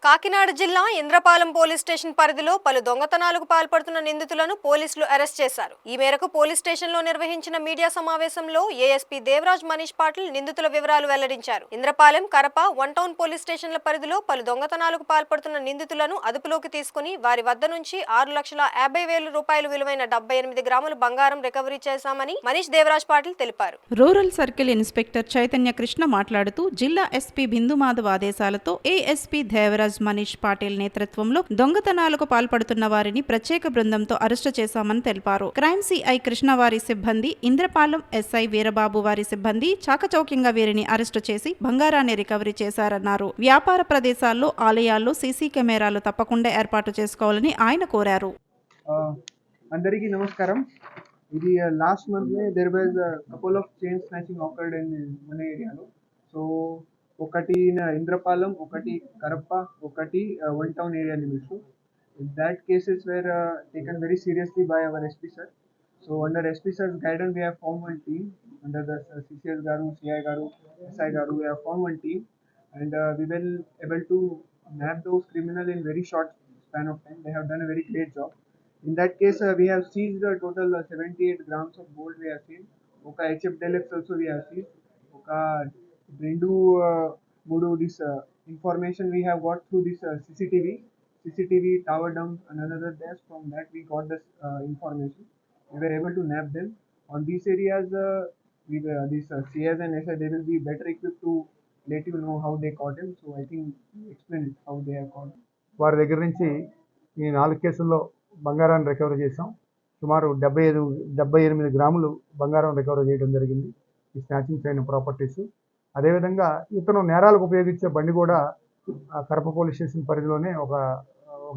కాకినాడ జిల్లా Indrapalem police station పరిధిలో పలు దొంగతనాలకు పాల్పడుతున్న నిందితులను పోలీసులు అరెస్ట్ చేశారు. ఈ మేరకు పోలీస్ స్టేషన్లో నిర్వహించిన మీడియా సమావేశంలో ఏఎస్పీ దేవరాజ్ మనీష్ పాటిల్ నిందితుల వివరాలు వెల్లడించారు. Indrapalem, Karapa, one town police స్టేషన్ల పరిధిలో పలు దొంగతనాలకు పాల్పడుతున్న నిందితులను అదుపులోకి తీసుకుని వారి వద్ద నుంచి 6,50,000 రూపాయలు విలువైన 78 గ్రాముల బంగారం రికవరీ చేశామని మనీష్ దేవరాజ్ పాటిల్ తెలిపారు. Rural circle inspector Chaitanya Krishna మాట్లాడుతూ జిల్లా ఎస్పీ బిందు మాధవ్ ఆదేశాలతో ఏఎస్పీ దేవరాజ్ మనీష్ పాటిల్ నేతృత్వంలో దొంగతనాలకు పాల్పడుతున్న వారిని ప్రత్యేక బృందంతో అరెస్టు చేశామని తెలిపారు. క్రైమ్ సిఐ కృష్ణ వారి సిబ్బంది, ఇంద్రపాలెం ఎస్ఐ వీరబాబు వారి సిబ్బంది చాకచౌక్యంగా వీరిని అరెస్టు చేసి బంగారాన్ని రికవరీ చేశారన్నారు. వ్యాపార ప్రదేశాల్లో, ఆలయాల్లో సీసీ కెమెరాలు తప్పకుండా ఏర్పాటు చేసుకోవాలని ఆయన కోరారు. అందరికీ నమస్కారం. ఇది last month there was couple of chain snatching occurred in మన ఏరియాలో. సో ఒకటి ఇంద్రపాలెం, ఒకటి కరప్ప, ఒకటి one town area limits. That cases were taken very seriously by our SP sir. So under SP sir's guidance, we have formed one team under the CCS Garu, CI Garu, SI Garu. We have formed one team, and we will able to nab those criminals in very short span of time. They have done a very great job. In that case, we have seized a total 78 grams of gold. We have seized. Oka HF Deluxe also we have seized. Oka Brindu Mudu. This information we have got through this CCTV tower dump and another dash. From that we got this information. We were able to nab them. On these areas, these CS and SI, they will be better equipped to let you know how they caught him. So I think explain how they have caught him. వారి దగ్గర నుంచి ఈ 4 కేసుల్లో బంగారాన్ని recovery చేసాం. సుమారు 78 గ్రాములు బంగారం రికవరీ చేయడం జరిగింది. ఈ స్నాచింగ్స్ అయిన ప్రాపర్టీస్. అదేవిధంగా ఇతను నేరాలకు ఉపయోగించే బండి కూడా కరప పోలీస్ స్టేషన్ పరిధిలోనే ఒక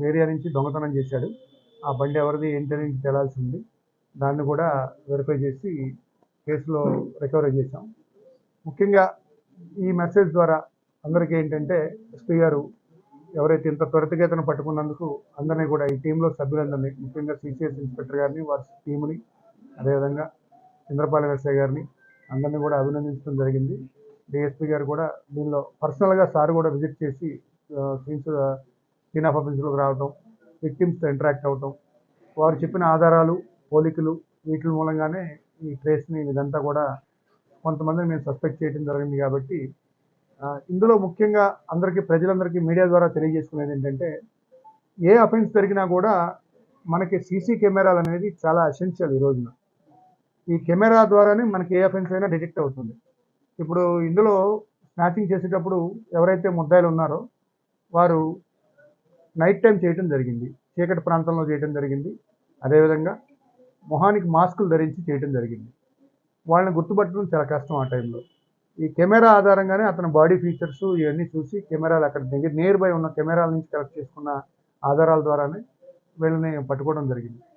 ఏరియా నుంచి దొంగతనం చేశాడు. ఆ బండి ఎవరిది ఏంటని తేలాల్సి ఉంది. దాన్ని కూడా వెరిఫై చేసి కేసులో రికవరీ చేశాం. ముఖ్యంగా ఈ మెసేజ్ ద్వారా అందరికీ ఏంటంటే ఎస్పీ గారు ఎవరైతే ఇంత త్వరితగతిన పట్టుకున్నందుకు అందరినీ కూడా ఈ టీంలో సభ్యులందరినీ, ముఖ్యంగా సిసిఎస్ ఇన్స్పెక్టర్ గారిని, వారి టీముని, అదేవిధంగా ఇంద్రపాలెం ఎస్ఐ గారిని అందరినీ కూడా అభినందించడం జరిగింది. డిఎస్పీ గారు కూడా దీనిలో పర్సనల్గా సార్ కూడా విజిట్ చేసి సీన్ ఆఫ్ ఆఫెన్స్లోకి రావటం, విక్టిమ్స్తో ఇంటరాక్ట్ అవ్వటం, వారు చెప్పిన ఆధారాలు, పోలికలు వీటి మూలంగానే ఈ ట్రేస్ని ఇదంతా కూడా కొంతమందిని మేము సస్పెక్ట్ చేయడం జరిగింది. కాబట్టి ఇందులో ముఖ్యంగా ప్రజలందరికీ మీడియా ద్వారా తెలియజేసుకునేది ఏంటంటే, ఏ అఫెన్స్ జరిగినా కూడా మనకి సీసీ కెమెరాలు అనేది చాలా ఎసెన్షియల్. ఈ రోజున ఈ కెమెరా ద్వారానే మనకి ఏ అఫెన్స్ అయినా డిటెక్ట్ అవుతుంది. ఇప్పుడు ఇందులో స్నాచింగ్ చేసేటప్పుడు ఎవరైతే ముద్దాయిలు ఉన్నారో వారు నైట్ టైం చేయడం జరిగింది, చీకటి ప్రాంతంలో చేయడం జరిగింది. అదేవిధంగా మొహానికి మాస్కులు ధరించి చేయడం జరిగింది. వాళ్ళని గుర్తుపట్టడం చాలా కష్టం ఆ టైంలో. ఈ కెమెరా ఆధారంగానే అతని బాడీ ఫీచర్స్ ఇవన్నీ చూసి కెమెరాలు అక్కడ నియర్ బై ఉన్న కెమెరాల నుంచి కలెక్ట్ చేసుకున్న ఆధారాల ద్వారానే వీళ్ళని పట్టుకోవడం జరిగింది.